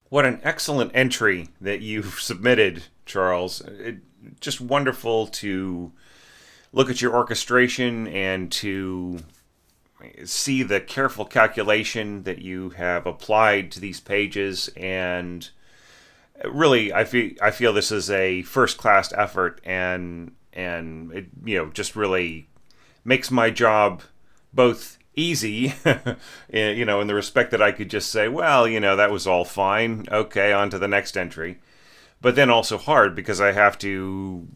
What an excellent entry that you've submitted, Charles. Just wonderful to look at your orchestration and to see the careful calculation that you have applied to these pages. And really, I feel this is a first class effort, and it just really makes my job both easy, in the respect that I could just say, well, that was all fine. Okay, on to the next entry. But then also hard because I have to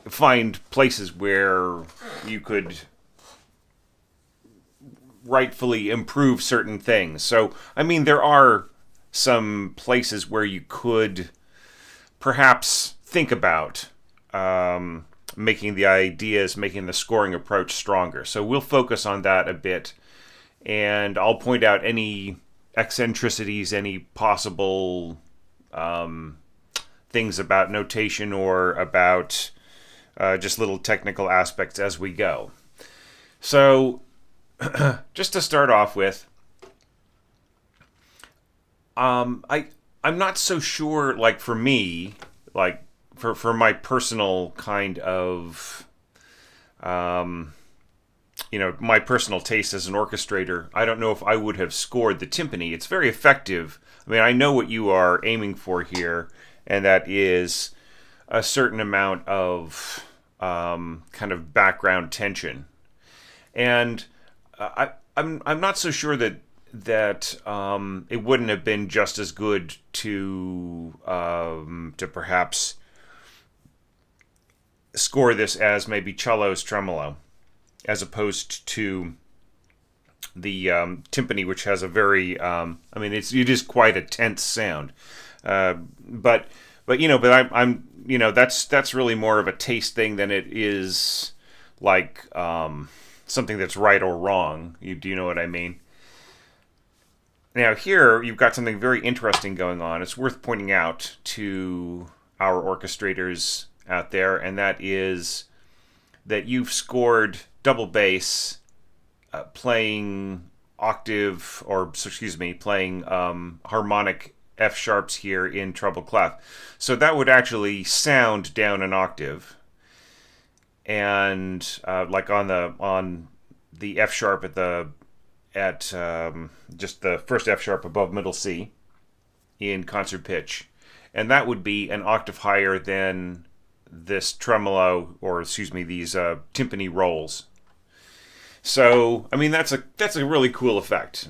find places where you could rightfully improve certain things. So, I mean, there are some places where you could perhaps think about making the scoring approach stronger. So we'll focus on that a bit, and I'll point out any eccentricities, any possible things about notation or about just little technical aspects as we go. So just to start off with, I'm not so sure, like for me, like for my personal kind of, my personal taste as an orchestrator, I don't know if I would have scored the timpani. It's very effective. I mean, I know what you are aiming for here, and that is a certain amount of kind of background tension. And I'm not so sure that it wouldn't have been just as good to perhaps score this as maybe cello's tremolo, as opposed to the timpani, which has a very it is quite a tense sound. But I'm that's really more of a taste thing than it is like something that's right or wrong. Do you know what I mean? Now here you've got something very interesting going on. It's worth pointing out to our orchestrators out there, and that is that you've scored double bass playing harmonic F sharps here in treble clef. So that would actually sound down an octave, and like on the F sharp at just the first F sharp above middle C in concert pitch, and that would be an octave higher than this tremolo, or these timpani rolls. So, I mean, that's a really cool effect.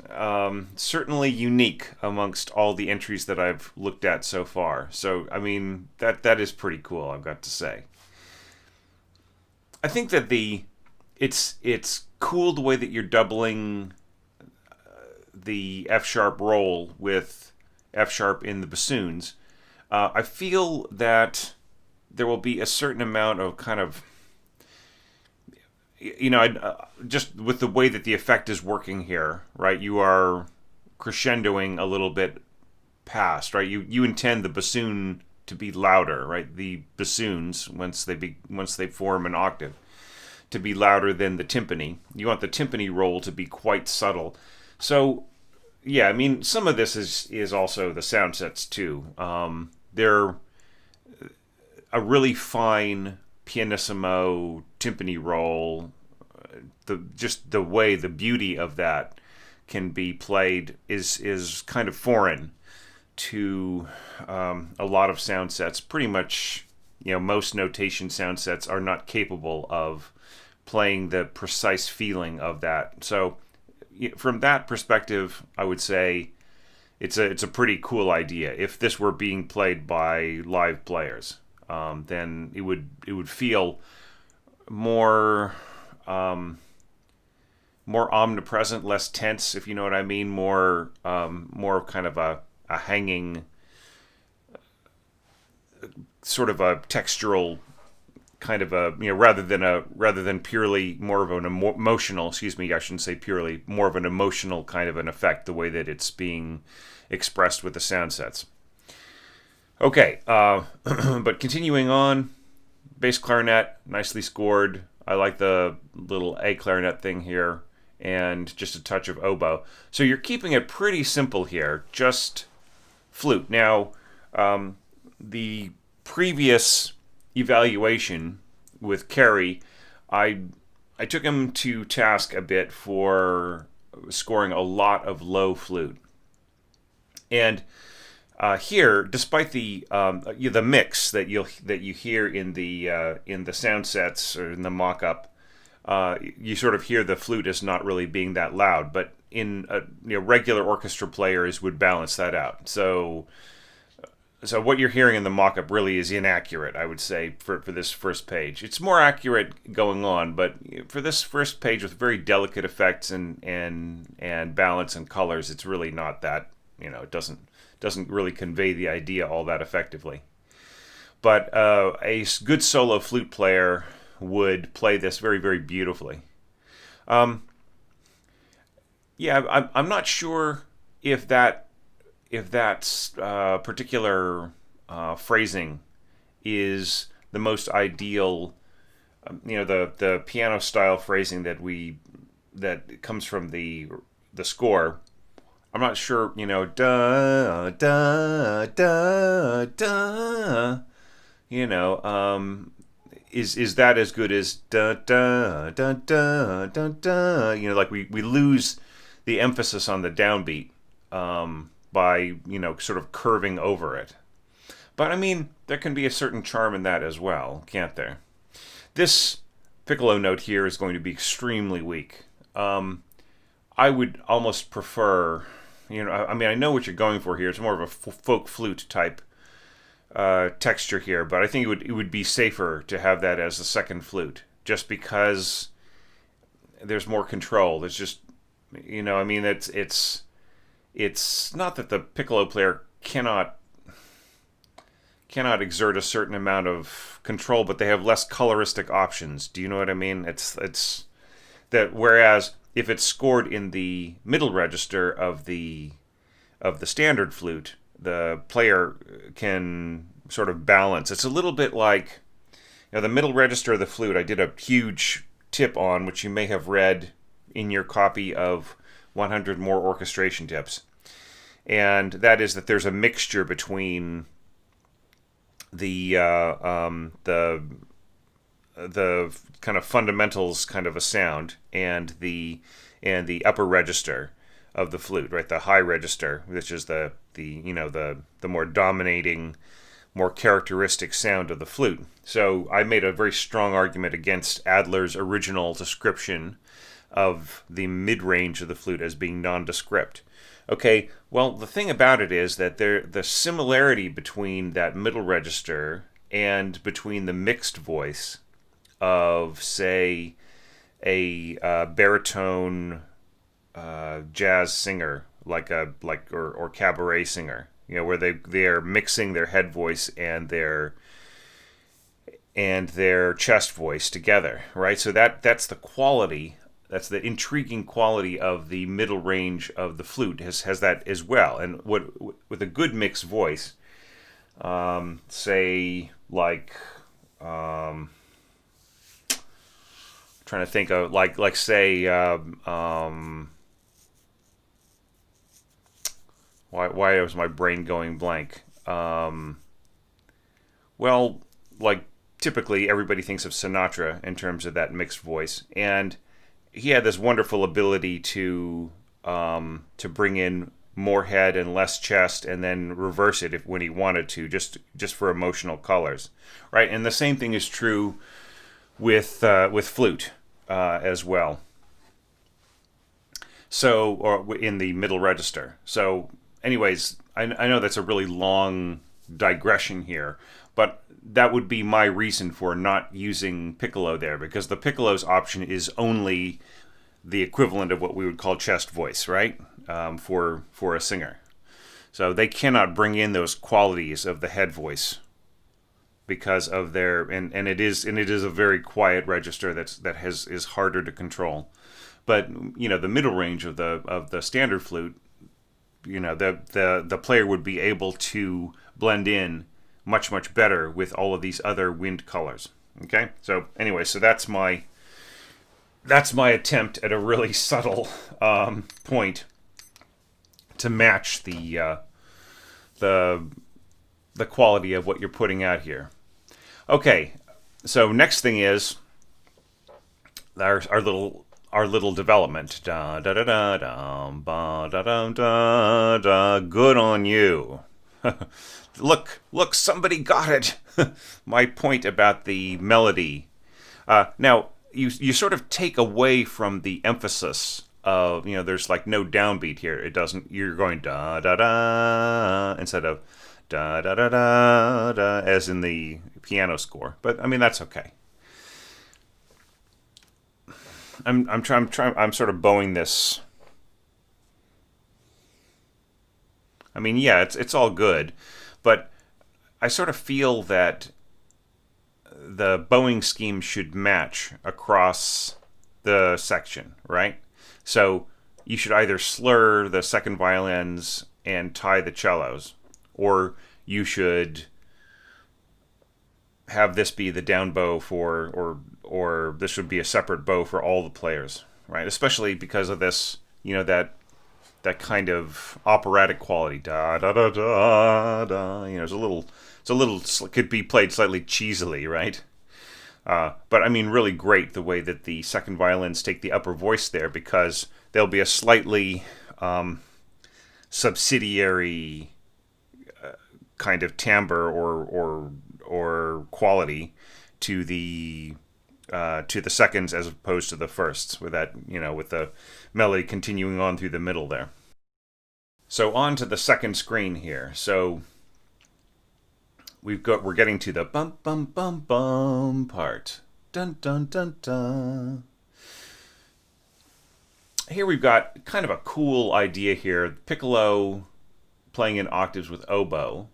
Certainly unique amongst all the entries that I've looked at so far. So, I mean, that is pretty cool, I've got to say. I think that it's cool the way that you're doubling the F sharp roll with F sharp in the bassoons. I feel that there will be a certain amount of kind of, just with the way that the effect is working here, right? You are crescendoing a little bit past, right? You intend the bassoon to be louder, right? The bassoons, once they form an octave, to be louder than the timpani. You want the timpani roll to be quite subtle. So yeah, I mean, some of this is also the sound sets too. They're a really fine pianissimo timpani roll. The way the beauty of that can be played is kind of foreign to a lot of sound sets. Pretty much, most notation sound sets are not capable of playing the precise feeling of that. So from that perspective, I would say it's a pretty cool idea. If this were being played by live players, then it would feel more more omnipresent, less tense, if you know what I mean. More kind of a hanging, sort of a textural kind of a, rather than purely more of an emotional, excuse me, I shouldn't say purely, more of an emotional kind of an effect, the way that it's being expressed with the sound sets. Okay, but continuing on, bass clarinet, nicely scored. I like the little A clarinet thing here, and just a touch of oboe. So you're keeping it pretty simple here, just flute. Now, the previous evaluation with Kerry, I took him to task a bit for scoring a lot of low flute, and here, despite the mix that you hear in the sound sets or in the mock-up, you sort of hear the flute as not really being that loud, but in regular orchestra players would balance that out. So what you're hearing in the mock-up really is inaccurate, I would say, for this first page. It's more accurate going on, but for this first page with very delicate effects and balance and colors, it's really not that, it doesn't really convey the idea all that effectively. But a good solo flute player would play this very, very beautifully. I'm not sure if that particular phrasing is the most ideal, the piano style phrasing that comes from the score. I'm not sure, da da da da, is that as good as da da da da da da? Like we lose the emphasis on the downbeat by sort of curving over it. But I mean, there can be a certain charm in that as well, can't there? This piccolo note here is going to be extremely weak. I would almost prefer, I know what you're going for here. It's more of a folk flute type texture here, but I think it would be safer to have that as the second flute, just because there's more control. There's just, it's not that the piccolo player cannot exert a certain amount of control, but they have less coloristic options. Do you know what I mean? It's that, whereas if it's scored in the middle register of the standard flute, the player can sort of balance. It's a little bit like, the middle register of the flute. I did a huge tip on, which you may have read in your copy of 100 More Orchestration Tips, and that is that there's a mixture between the kind of fundamentals kind of a sound and the upper register of the flute, right? The high register, which is the more dominating, more characteristic sound of the flute. So I made a very strong argument against Adler's original description of the mid-range of the flute as being nondescript. Okay, well, the thing about it is that the similarity between that middle register and between the mixed voice of, say, a baritone jazz singer, or cabaret singer, where they are mixing their head voice and their chest voice together, right? So that's the quality the intriguing quality of the middle range of the flute, has that as well. And what with a good mixed voice, say like trying to think of like say why was my brain going blank? Well, like typically everybody thinks of Sinatra in terms of that mixed voice, and he had this wonderful ability to bring in more head and less chest, and then reverse it when he wanted to, just for emotional colors, right? And the same thing is true with flute as well. So, or in the middle register. So, anyways, I know that's a really long digression here, but that would be my reason for not using piccolo there, because the piccolo's option is only the equivalent of what we would call chest voice, right? For a singer. So they cannot bring in those qualities of the head voice because of their and it is a very quiet register that is harder to control. But the middle range of the standard flute, the player would be able to blend in much better with all of these other wind colors. Okay, so anyway, so that's my attempt at a really subtle point to match the quality of what you're putting out here. Okay, so next thing is our little development. Da da da da da ba da da da da. Good on you. Look! Somebody got it. My point about the melody. Now you sort of take away from the emphasis of there's like no downbeat here. It doesn't. You're going da da da instead of da da da da da as in the piano score. But I mean that's okay. I'm sort of bowing this. I mean, yeah, it's all good, but I sort of feel that the bowing scheme should match across the section, right? So you should either slur the second violins and tie the cellos, or you should have this be the down bow or this would be a separate bow for all the players, right? Especially because of this, that kind of operatic quality, da da da da da. It could be played slightly cheesily, right? But I mean, really great the way that the second violins take the upper voice there, because there'll be a slightly subsidiary kind of timbre or quality to the seconds as opposed to the firsts, with that with the melody continuing on through the middle there. So on to the second screen here. So we're getting to the bum bum bum bum part. Dun dun dun dun. Here we've got kind of a cool idea here. Piccolo playing in octaves with oboe,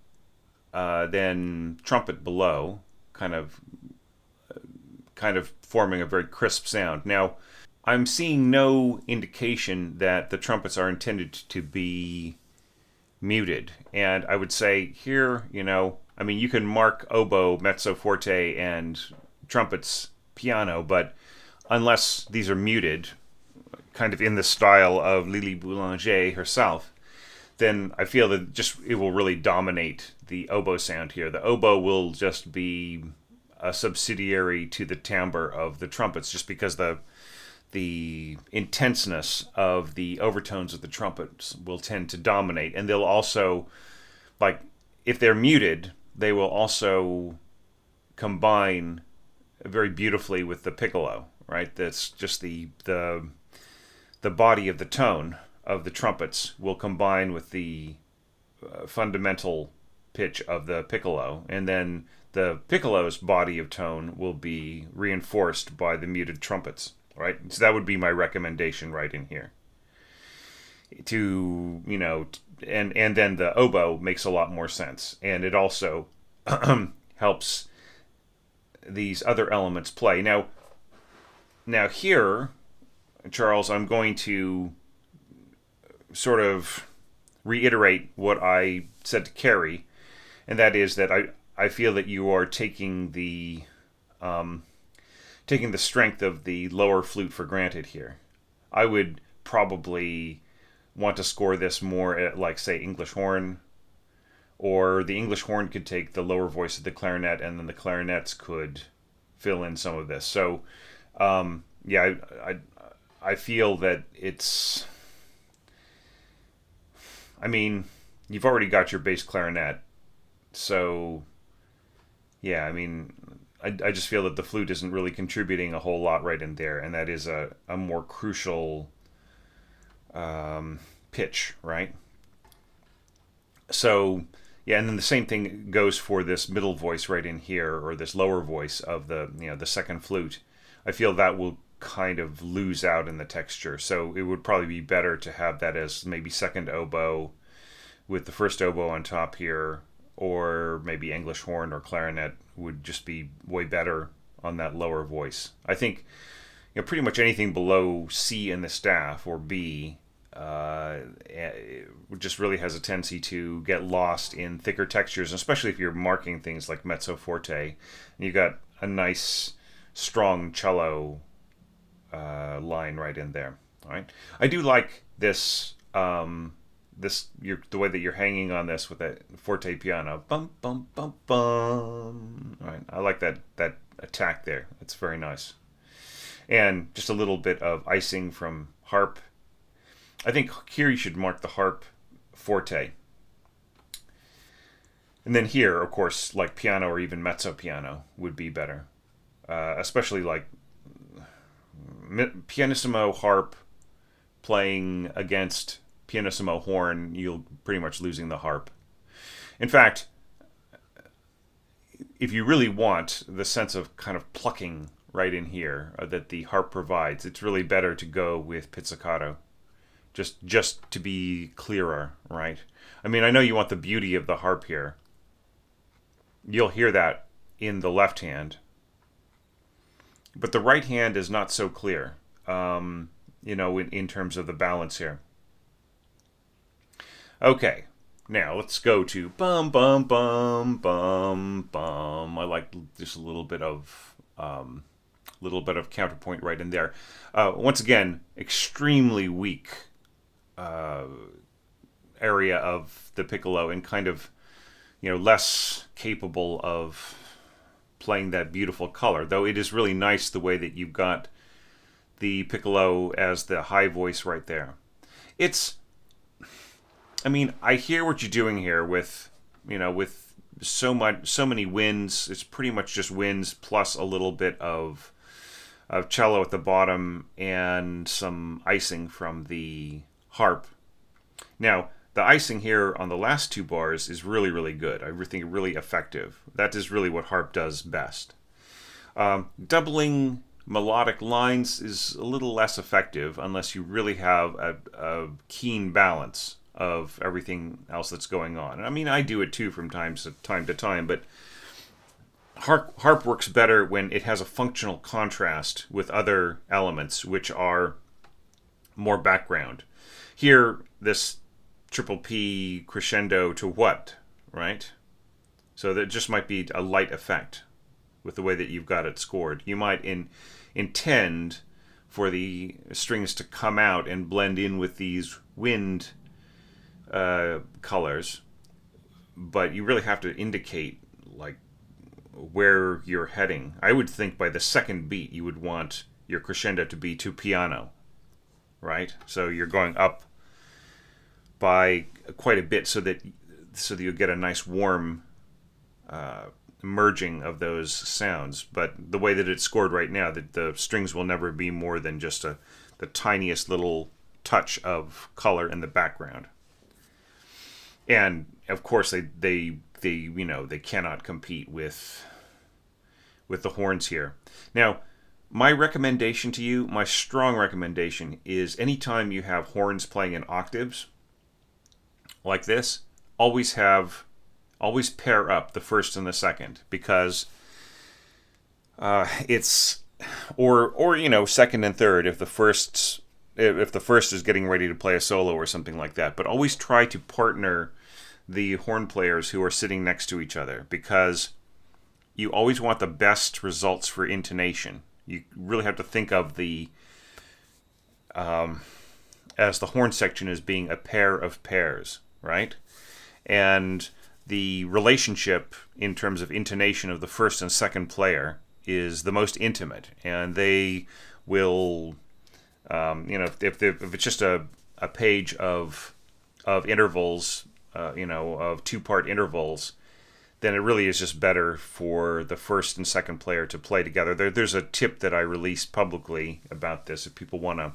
then trumpet below, kind of forming a very crisp sound. Now, I'm seeing no indication that the trumpets are intended to be muted. And I would say here, I mean, you can mark oboe, mezzo forte, and trumpets piano, but unless these are muted, kind of in the style of Lili Boulanger herself, then I feel that it will really dominate the oboe sound here. The oboe will just be a subsidiary to the timbre of the trumpets, just because the intenseness of the overtones of the trumpets will tend to dominate. And they'll also, like, if they're muted, they will also combine very beautifully with the piccolo, right? That's just the body of the tone of the trumpets will combine with the fundamental pitch of the piccolo, and then the piccolo's body of tone will be reinforced by the muted trumpets, right? So that would be my recommendation right in here. And then the oboe makes a lot more sense, and it also helps these other elements play. Now here, Charles, I'm going to sort of reiterate what I said to Carrie, and that is that I feel that you are taking the strength of the lower flute for granted here. I would probably want to score this more at, like, say, English horn, or the English horn could take the lower voice of the clarinet, and then the clarinets could fill in some of this. So, yeah, I feel that it's. I mean, you've already got your bass clarinet, so yeah, I mean, I just feel that the flute isn't really contributing a whole lot right in there, and that is a more crucial pitch, right? So, yeah, and then the same thing goes for this middle voice right in here, or this lower voice of the the second flute. I feel that will kind of lose out in the texture, so it would probably be better to have that as maybe second oboe with the first oboe on top here, or maybe English horn or clarinet would just be way better on that lower voice. I think pretty much anything below C in the staff or B it just really has a tendency to get lost in thicker textures, especially if you're marking things like mezzo forte and you got a nice strong cello line right in there. All right, I do like this the way that you're hanging on this with that forte piano, bum bum bum bum. All right, I like that attack there. It's very nice, and just a little bit of icing from harp. I think here you should mark the harp forte, and then here, of course, like piano or even mezzo piano would be better, especially like pianissimo harp playing against pianissimo horn. You'll pretty much losing the harp. In fact, if you really want the sense of kind of plucking right in here that the harp provides, it's really better to go with pizzicato, just to be clearer, right? I mean, I know you want the beauty of the harp here. You'll hear that in the left hand, but the right hand is not so clear, in terms of the balance here. Okay, now let's go to bum bum bum bum bum. I like just a little bit of counterpoint right in there. Once again, extremely weak area of the piccolo, and kind of less capable of playing that beautiful color. Though it is really nice the way that you've got the piccolo as the high voice right there. I mean, I hear what you're doing here with so many winds. It's pretty much just winds plus a little bit of cello at the bottom and some icing from the harp. Now, the icing here on the last two bars is really, really good. I think really effective. That is really what harp does best. Doubling melodic lines is a little less effective unless you really have a keen balance of everything else that's going on. I mean, I do it too from time to time, but harp works better when it has a functional contrast with other elements which are more background. Here, this triple P crescendo to what, right? So that just might be a light effect with the way that you've got it scored. You might intend for the strings to come out and blend in with these wind colors, but you really have to indicate like where you're heading. I would think by the second beat you would want your crescendo to be to piano, right? So you're going up by quite a bit so that you'll get a nice warm merging of those sounds. But the way that it's scored right now, that the strings will never be more than just the tiniest little touch of color in the background. And of course, they cannot compete with the horns here. Now, my recommendation to you, my strong recommendation, is anytime you have horns playing in octaves like this, always pair up the first and the second, because it's or second and third if the first is getting ready to play a solo or something like that. But always try to partner the horn players who are sitting next to each other, because you always want the best results for intonation. You really have to think of the as the horn section as being a pair of pairs, right? And the relationship in terms of intonation of the first and second player is the most intimate, and they will, if it's just a page of intervals, of two-part intervals, then it really is just better for the first and second player to play together. There's a tip that I released publicly about this if people want to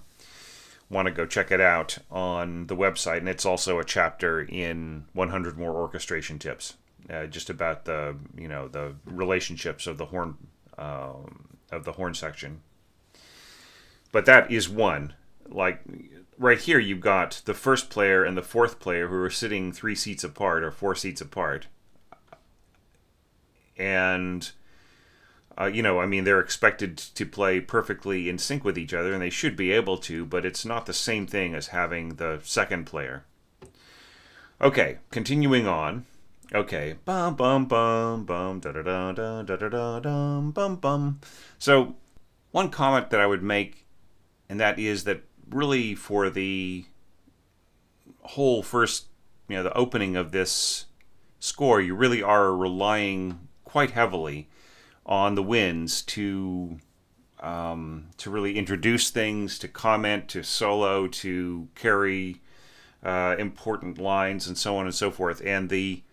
go check it out on the website, and it's also a chapter in 100 More Orchestration Tips, just about the relationships of the horn section. But that is one. Like right here, you've got the first player and the fourth player who are sitting 3 seats apart or 4 seats apart, and they're expected to play perfectly in sync with each other, and they should be able to, but it's not the same thing as having the second player. Okay, continuing on. Okay, bum bum bum bum da da da da da da da dum bum bum. So, one comment that I would make, and that is that really for the whole first, the opening of this score, you really are relying quite heavily on the winds to really introduce things, to comment, to solo, to carry important lines, and so on and so forth. And the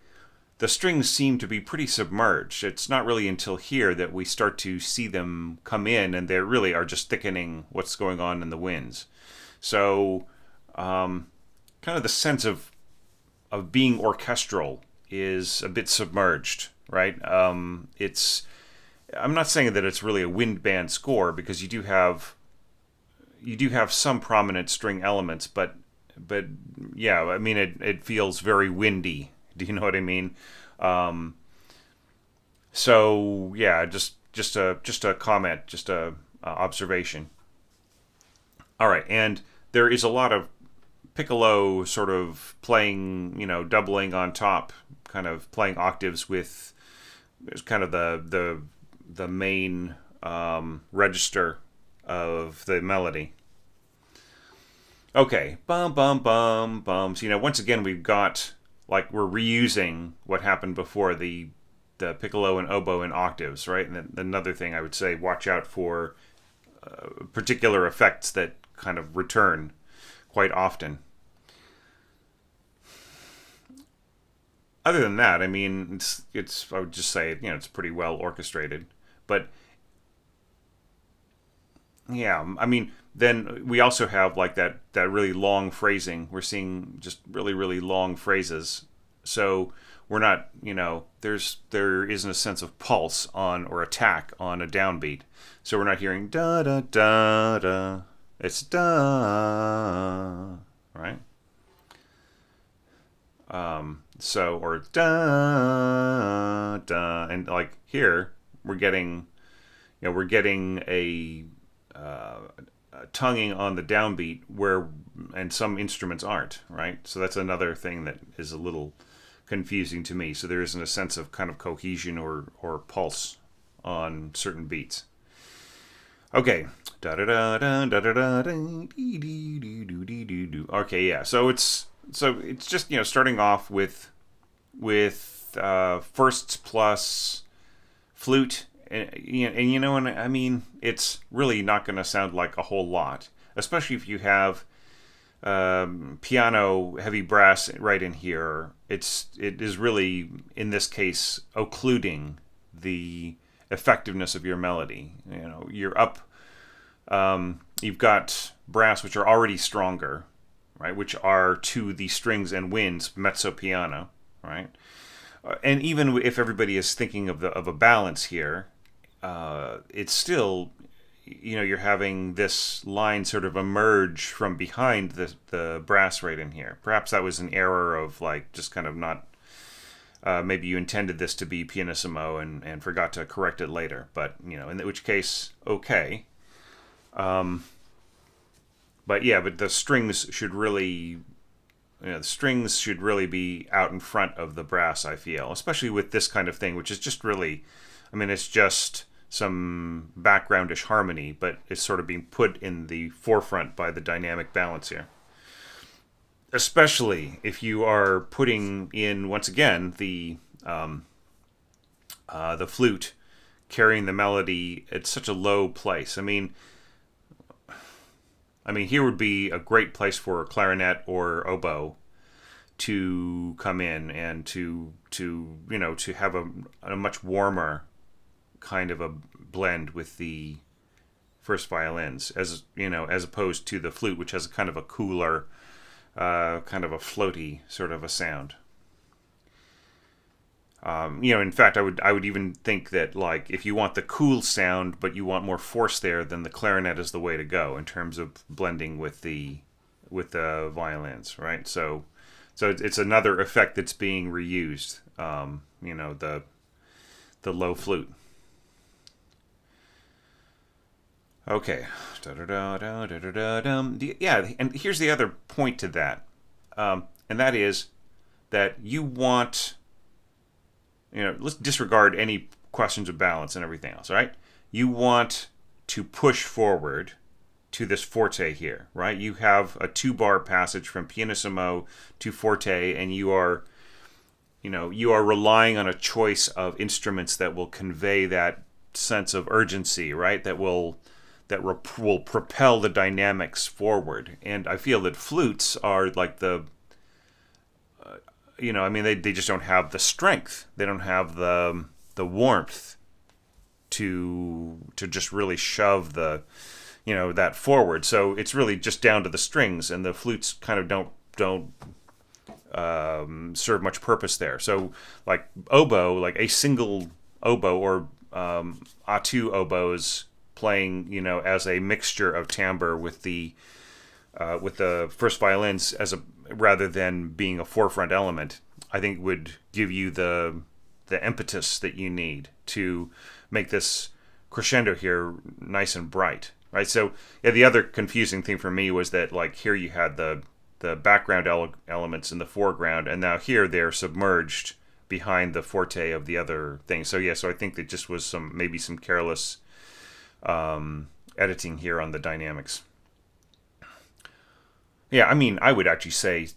strings seem to be pretty submerged. It's not really until here that we start to see them come in, and they really are just thickening what's going on in the winds. So, kind of the sense of being orchestral is a bit submerged, right? I'm not saying that it's really a wind band score, because you do have some prominent string elements, but yeah, I mean it feels very windy. Do you know what I mean? So yeah, just a comment, just a observation. All right, and there is a lot of piccolo sort of playing, doubling on top, kind of playing octaves with kind of the main register of the melody. Okay, bum bum bum bum. So once again we've got, like, we're reusing what happened before, the piccolo and oboe in octaves, right? And then another thing I would say, watch out for particular effects that kind of return quite often. Other than that, I mean, it's I would just say, it's pretty well orchestrated. But yeah, I mean, then we also have like that really long phrasing. We're seeing just really, really long phrases. So we're not, there isn't a sense of pulse on, or attack on, a downbeat. So we're not hearing da da da da. It's da, right? Or da da, and like here we're getting a tonguing on the downbeat and some instruments aren't, right? So that's another thing that is a little confusing to me. So there isn't a sense of kind of cohesion or pulse on certain beats. Okay. Da da da da da da da. Okay, yeah. So it's just starting off with firsts plus flute, and I mean, it's really not going to sound like a whole lot, especially if you have piano, heavy brass right in here. It is really, in this case, occluding the effectiveness of your melody. You're up. You've got brass, which are already stronger, right? Which are to the strings and winds mezzo piano, right? And even if everybody is thinking of a balance here, it's still, you're having this line sort of emerge from behind the brass right in here. Perhaps that was an error of, like, just kind of not maybe you intended this to be pianissimo and forgot to correct it later. But in which case, okay. But yeah, but the strings should really be out in front of the brass, I feel, especially with this kind of thing, which is just really, it's just some backgroundish harmony, but it's sort of being put in the forefront by the dynamic balance here. Especially if you are putting in, once again, the flute carrying the melody at such a low place. Here would be a great place for clarinet or oboe to come in and to have a much warmer kind of a blend with the first violins, as opposed to the flute, which has a kind of a cooler, kind of a floaty sort of a sound. In fact, I would even think that, like, if you want the cool sound but you want more force there, then the clarinet is the way to go in terms of blending with the violins, right? So it's another effect that's being reused. The low flute. Okay. Yeah, and here's the other point to that, and that is that you want. Let's disregard any questions of balance and everything else, right? You want to push forward to this forte here, right? You have a 2-bar passage from pianissimo to forte, and you are relying on a choice of instruments that will convey that sense of urgency, right? That will propel the dynamics forward. And I feel that flutes are like they just don't have the strength. They don't have the warmth to just really shove that forward. So it's really just down to the strings, and the flutes kind of don't serve much purpose there. So like oboe, like a single oboe or a2 oboes playing, as a mixture of timbre with the first violins rather than being a forefront element, I think would give you the impetus that you need to make this crescendo here nice and bright, right? So yeah, the other confusing thing for me was that, like, here you had the background elements in the foreground, and now here they're submerged behind the forte of the other thing. So yeah, so I think that just was maybe some careless editing here on the dynamics. Yeah, I would actually say,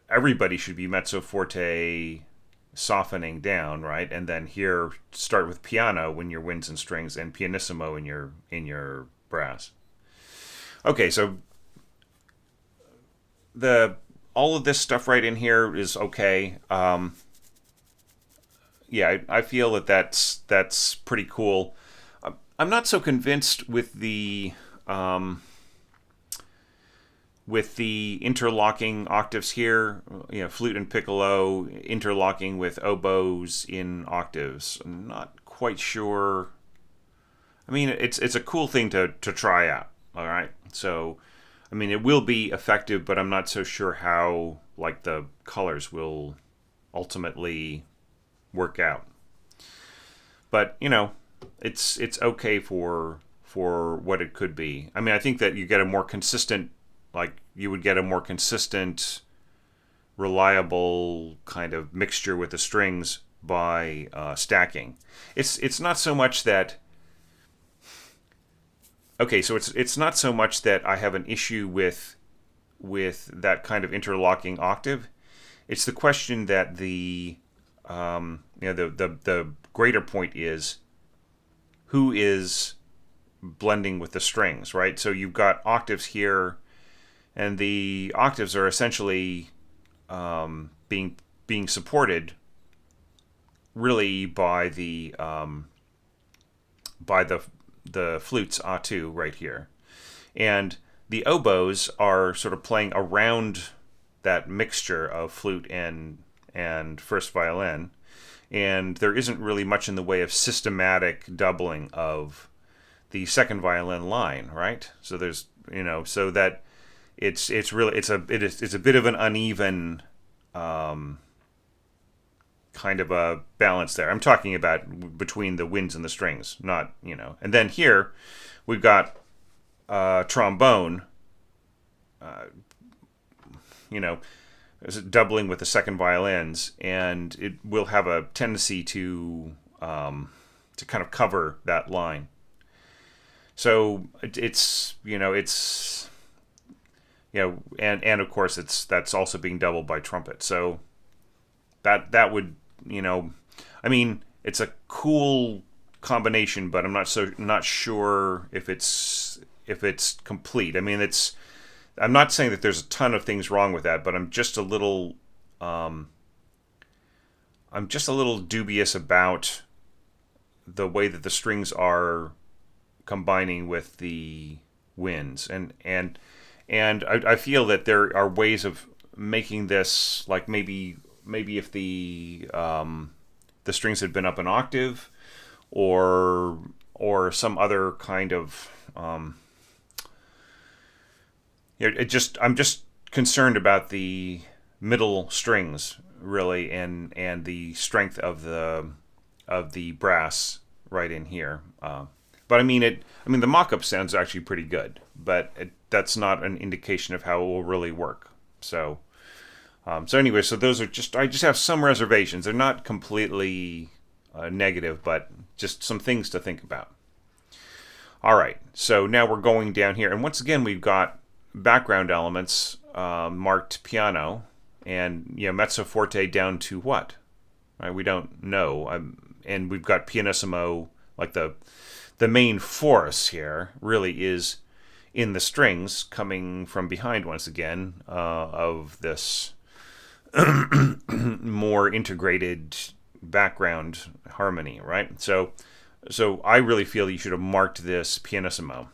everybody should be mezzo forte softening down, right? And then here start with piano when your winds and strings, and pianissimo in your brass. Okay, so all of this stuff right in here is okay. Yeah, I feel that that's pretty cool. I'm not so convinced with the interlocking octaves here, flute and piccolo interlocking with oboes in octaves. I'm not quite sure. It's a cool thing to try out. All right, so it will be effective, but I'm not so sure how, like, the colors will ultimately work out. But it's okay for what it could be. I think that you get a more consistent. Like, you would get a more consistent, reliable kind of mixture with the strings by stacking. It's not so much that. Okay, so it's not so much that I have an issue with that kind of interlocking octave. It's the question that the greater point is who is blending with the strings, right? So you've got octaves here. And the octaves are essentially being supported really by the flute's A2 right here, and the oboes are sort of playing around that mixture of flute and first violin, and there isn't really much in the way of systematic doubling of the second violin line, right? So there's It's a bit of an uneven kind of a balance there. I'm talking about between the winds and the strings, not, And then here we've got trombone, doubling with the second violins, and it will have a tendency to kind of cover that line. So it's and of course that's also being doubled by trumpet. So that would, I mean, it's a cool combination, but I'm not sure if it's complete. I mean, I'm not saying that there's a ton of things wrong with that, but I'm just a little dubious about the way that the strings are combining with the winds, and I feel that there are ways of making this, like maybe if the strings had been up an octave, or some other kind of I'm just concerned about the middle strings, really, and the strength of the brass right in here. But I mean the mock-up sounds actually pretty good, but that's not an indication of how it will really work. So anyway, so those are I just have some reservations. They're not completely negative, but just some things to think about. All right, so now we're going down here, and once again we've got background elements marked piano, and mezzo forte down to what? Right, we don't know. And we've got pianissimo, like the main force here really is in the strings coming from behind once again, of this more integrated background harmony, right? So I really feel you should have marked this pianissimo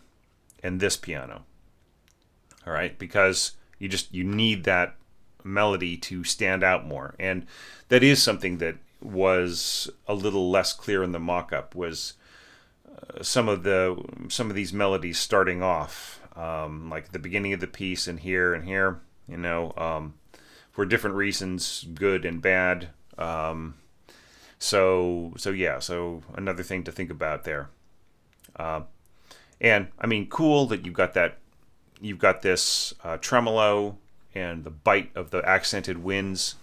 and this piano, all right, because you need that melody to stand out more, and that is something that was a little less clear in the mock-up, was some of these melodies starting off, like the beginning of the piece and here, for different reasons, good and bad. So another thing to think about there. And I mean, cool that you've got this tremolo and the bite of the accented winds.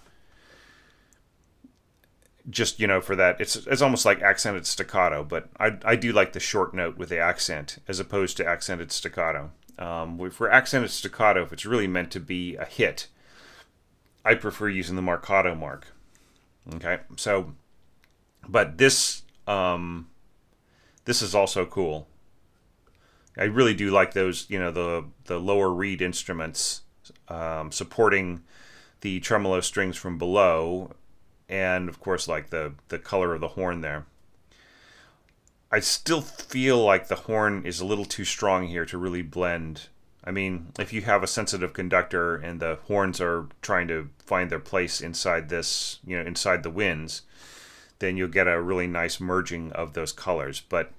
Just, for that, it's almost like accented staccato, but I do like the short note with the accent as opposed to accented staccato. For accented staccato, if it's really meant to be a hit, I prefer using the marcato mark. Okay, so, but this is also cool. I really do like those, the lower reed instruments supporting the tremolo strings from below, and of course, like the color of the horn there. I still feel like the horn is a little too strong here to really blend. I mean, if you have a sensitive conductor and the horns are trying to find their place inside this, inside the winds, then you'll get a really nice merging of those colors. But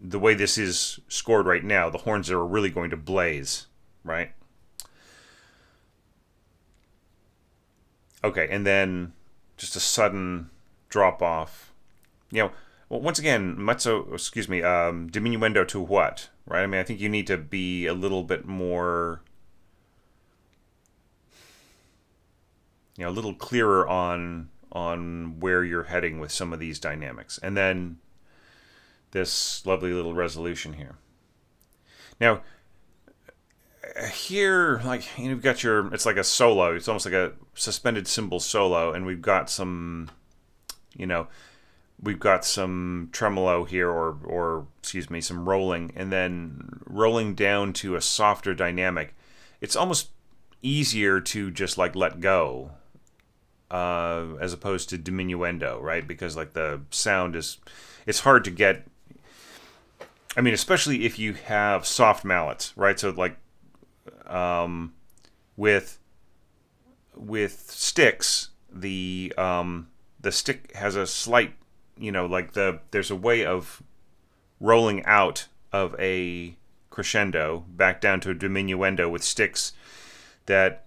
the way this is scored right now, the horns are really going to blaze, right? Okay, and then just a sudden drop off. Well, once again, diminuendo to what, right? I mean, I think you need to be a little bit more, a little clearer on where you're heading with some of these dynamics. And then this lovely little resolution here. Now, here, like, you've got it's like a solo. It's almost like a suspended cymbal solo, and we've got some, tremolo here, or some rolling, and then rolling down to a softer dynamic. It's almost easier to just like let go, as opposed to diminuendo, right? Because like the sound it's hard to get. I mean, especially if you have soft mallets, right? So like, with sticks, the stick has a slight, there's a way of rolling out of a crescendo back down to a diminuendo with sticks that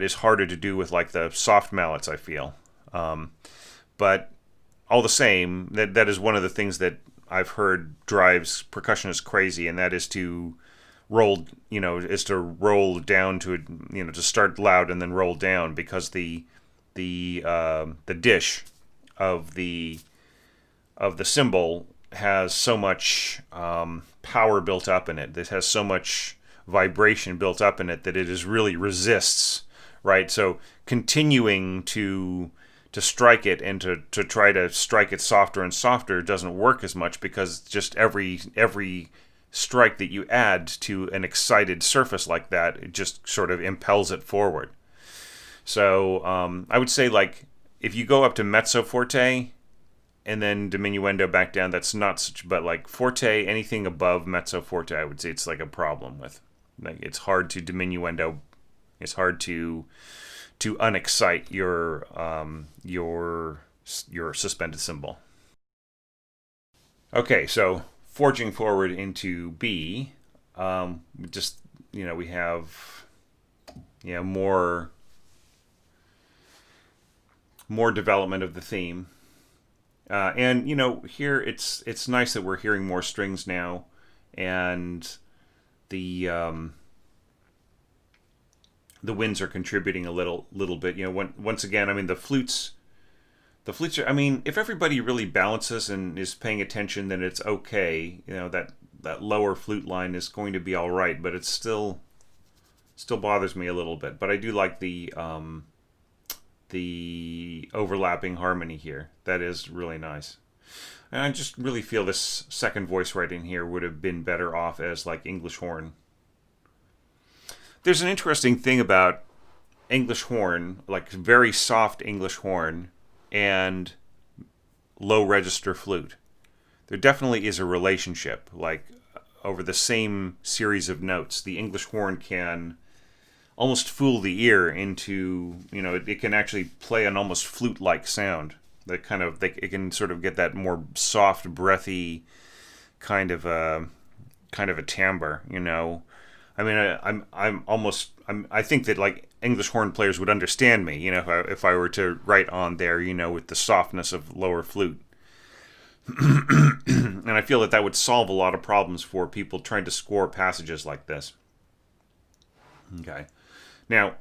is harder to do with like the soft mallets, I feel. But all the same, that is one of the things that I've heard drives percussionists crazy, and that is to roll down to, to start loud and then roll down, because the dish of the cymbal has so much power built up in it. It has so much vibration built up in it that it is really resists, right? So continuing to strike it and to try to strike it softer and softer doesn't work as much, because just every strike that you add to an excited surface like that, it just sort of impels it forward. So I would say, like, if you go up to mezzo forte and then diminuendo back down, that's not such, but like forte, anything above mezzo forte, I would say it's like a problem with. Like, it's hard to diminuendo, it's hard to unexcite your suspended cymbal. Okay, so forging forward into B, just, we have more development of the theme. And here it's nice that we're hearing more strings now, and the winds are contributing a little bit. Once again, I mean, the flutes are, I mean, if everybody really balances and is paying attention, then it's okay. That lower flute line is going to be all right, but it's still bothers me a little bit. But I do like the overlapping harmony here. That is really nice. And I just really feel this second voice right in here would have been better off as like English horn. There's an interesting thing about English horn, like very soft English horn and low register flute. There definitely is a relationship. Like, over the same series of notes, the English horn can almost fool the ear into, it can actually play an almost flute-like sound. That it can sort of get that more soft, breathy kind of a timbre. I mean, I think that, like, English horn players would understand me, if I were to write on there, with the softness of lower flute. And I feel that would solve a lot of problems for people trying to score passages like this. Okay. Now,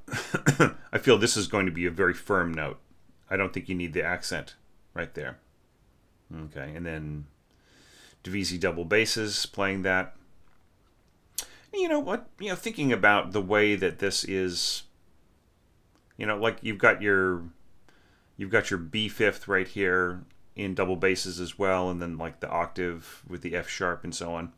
I feel this is going to be a very firm note. I don't think you need the accent right there. Okay, and then Divisi double basses, playing that. You know what? Thinking about the way that this is, like you've got your B fifth right here in double basses as well, and then like the octave with the F sharp and so on.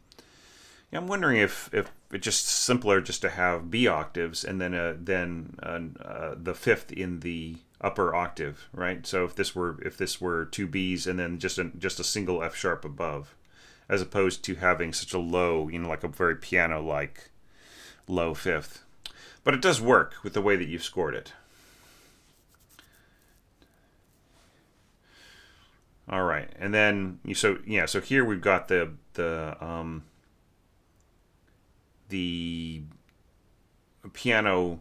I'm wondering if it's just simpler just to have B octaves and then the fifth in the upper octave, right? So if this were two Bs and then just a single F sharp above, as opposed to having such a low, like a very piano-like low fifth. But it does work with the way that you've scored it. All right, and then so here we've got the piano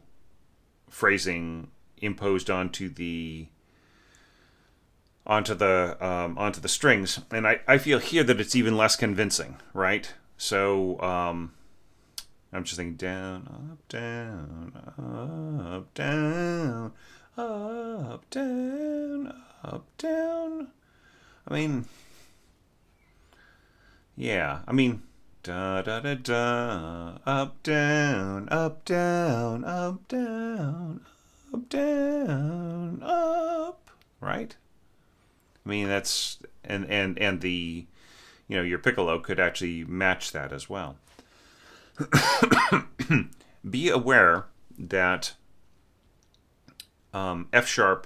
phrasing imposed onto the strings, and I feel here that it's even less convincing, right? So I'm just thinking down, up, down, up, down, up, down, up, down. I mean, yeah, da da da da, up, down, up, down, up, down, up, down, up, right? That's and the your piccolo could actually match that as well. Be aware that F sharp,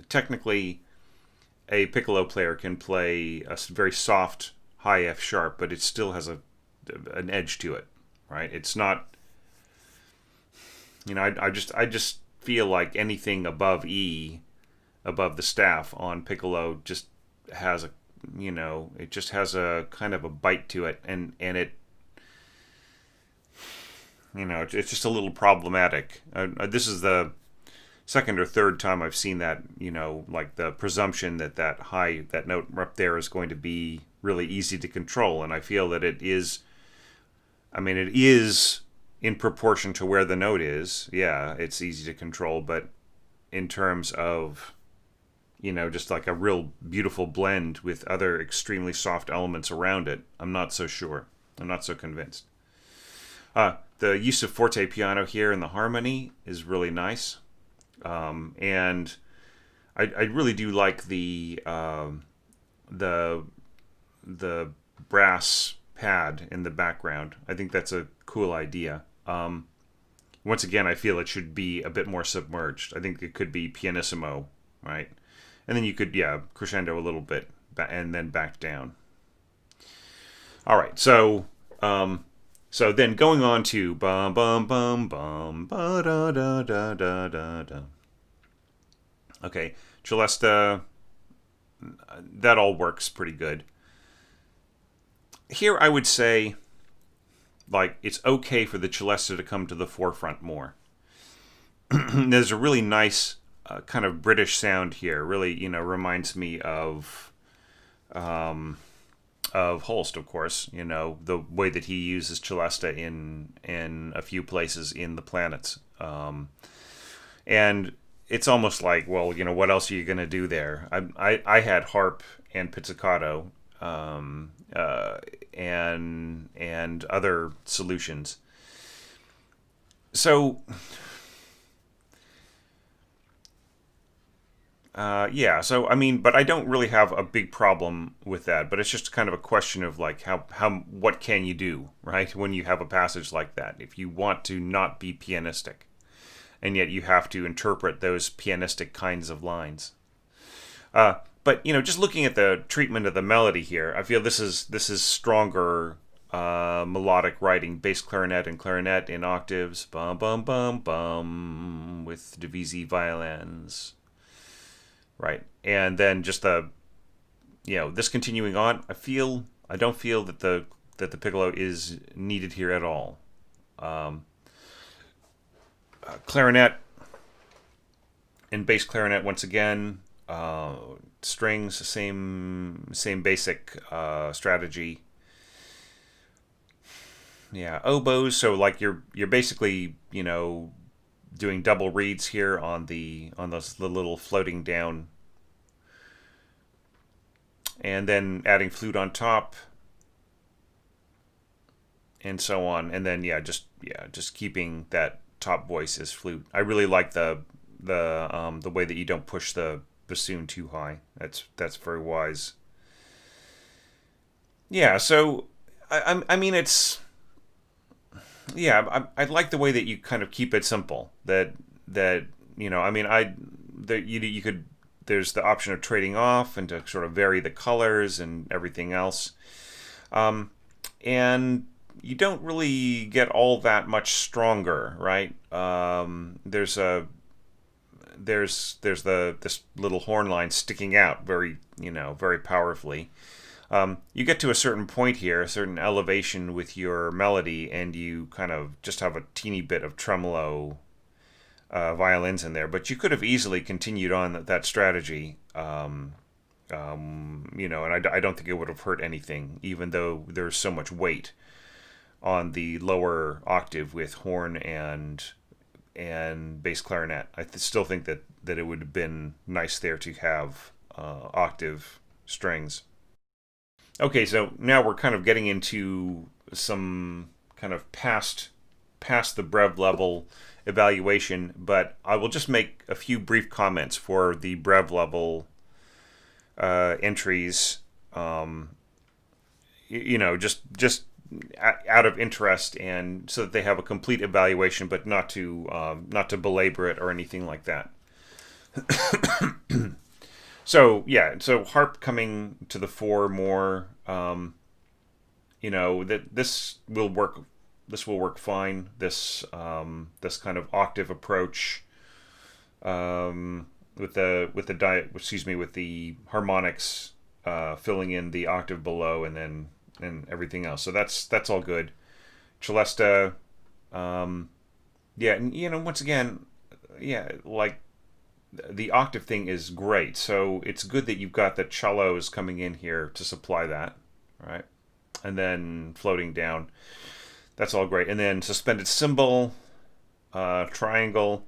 technically a piccolo player can play a very soft high F sharp, but it still has an edge to it, right? It's not, I just feel like anything above E, above the staff on piccolo, just has it just has a kind of a bite to it, and it, it's just a little problematic. This is the second or third time I've seen that, like the presumption that that note up there is going to be really easy to control. And I feel that it is, it is in proportion to where the note is. Yeah, it's easy to control, but in terms of, just like a real beautiful blend with other extremely soft elements around it, I'm not so sure. I'm not so convinced. The use of forte piano here in the harmony is really nice. And I really do like the brass pad in the background. I think that's a cool idea. Once again, I feel it should be a bit more submerged. I think it could be pianissimo, right? And then you could, crescendo a little bit and then back down. All right, so then going on to bum bum bum bum ba da da da da da da. Okay, celesta, that all works pretty good. Here I would say, like, it's okay for the celesta to come to the forefront more. There's a really nice kind of British sound here. Really, reminds me of Holst, of course. The way that he uses celesta in a few places in the planets, and it's almost like, well, what else are you going to do there? I had harp and pizzicato, and other solutions. So, but I don't really have a big problem with that. But it's just kind of a question of like what can you do, right? When you have a passage like that, if you want to not be pianistic, and yet you have to interpret those pianistic kinds of lines. But just looking at the treatment of the melody here, I feel this is stronger melodic writing, bass clarinet and clarinet in octaves, bum bum bum bum, with divisi violins, right? And then just this continuing on, I don't feel that the piccolo is needed here at all. Clarinet and bass clarinet once again. Strings, same basic strategy. Yeah, oboes. So like you're basically doing double reeds here on the little floating down, and then adding flute on top, and so on. And then just keeping that top voice as flute. I really like the way that you don't push the bassoon too high. That's very wise. Yeah, so I mean it's I like the way that you kind of keep it simple. You could, there's the option of trading off and to sort of vary the colors and everything else, and you don't really get all that much stronger, right? There's this little horn line sticking out very powerfully. You get to a certain point here, a certain elevation with your melody, and you kind of just have a teeny bit of tremolo violins in there. But you could have easily continued on that strategy, and I don't think it would have hurt anything, even though there's so much weight on the lower octave with horn and bass clarinet. I still think that it would have been nice there to have octave strings. Okay, so now we're kind of getting into some kind of past the Brev level evaluation, but I will just make a few brief comments for the Brev level entries. Just out of interest, and so that they have a complete evaluation, but not to belabor it or anything like that. So harp coming to the fore more. That this will work. This will work fine. This kind of octave approach, with the harmonics filling in the octave below, and everything else. So that's all good. Celesta, and once again, like the octave thing is great. So it's good that you've got the cellos coming in here to supply that, right? And then floating down. That's all great. And then suspended cymbal, triangle.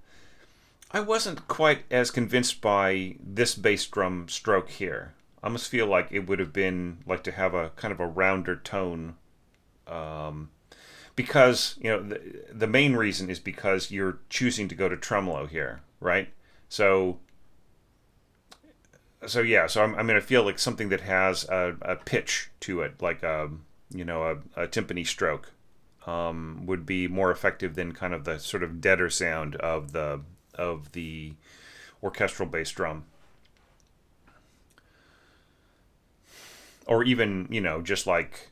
I wasn't quite as convinced by this bass drum stroke here. I almost feel like it would have been like to have a kind of a rounder tone, because the main reason is because you're choosing to go to tremolo here, right? So yeah, so I feel like something that has a pitch to it, like a timpani stroke, would be more effective than kind of the sort of deader sound of the orchestral bass drum. Or even, just like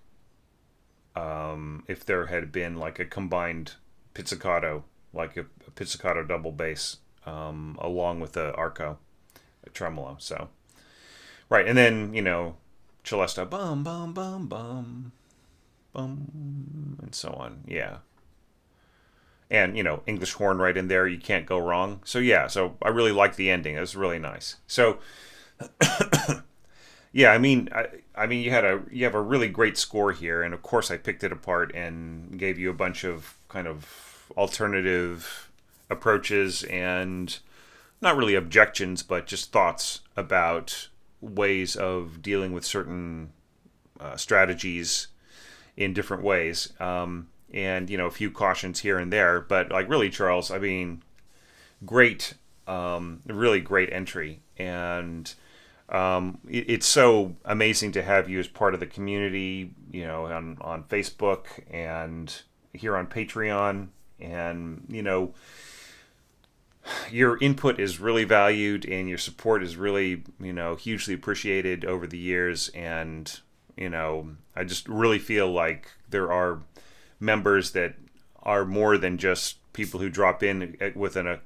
if there had been like a combined pizzicato, like a pizzicato double bass, along with the arco, a tremolo. So, right, and then, celesta, bum, bum, bum, bum, bum, and so on. Yeah. And, English horn right in there. You can't go wrong. So, yeah, so I really like the ending. It was really nice. So, yeah, you have a really great score here, and of course I picked it apart and gave you a bunch of kind of alternative approaches and not really objections, but just thoughts about ways of dealing with certain strategies in different ways, and a few cautions here and there. But like really, Charles, great, really great entry, and it's so amazing to have you as part of the community, on Facebook and here on Patreon. And, your input is really valued and your support is really, hugely appreciated over the years. And, I just really feel like there are members that are more than just people who drop in with a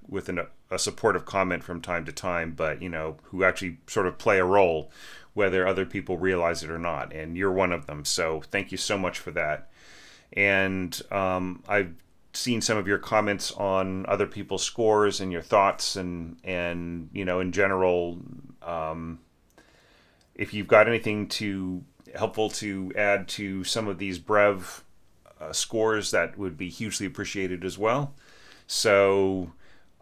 supportive comment from time to time, but who actually sort of play a role, whether other people realize it or not. And you're one of them. So thank you so much for that. And I've seen some of your comments on other people's scores and your thoughts, and in general, if you've got anything helpful to add to some of these Brev scores, that would be hugely appreciated as well. So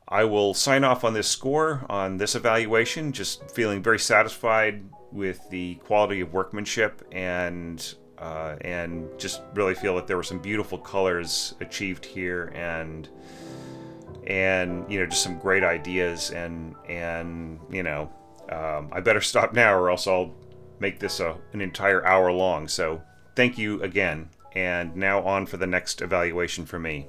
I will sign off on this score, on this evaluation, just feeling very satisfied with the quality of workmanship, and just really feel that there were some beautiful colors achieved here, and just some great ideas, and I better stop now or else I'll make this an entire hour long. So thank you again, and now on for the next evaluation for me.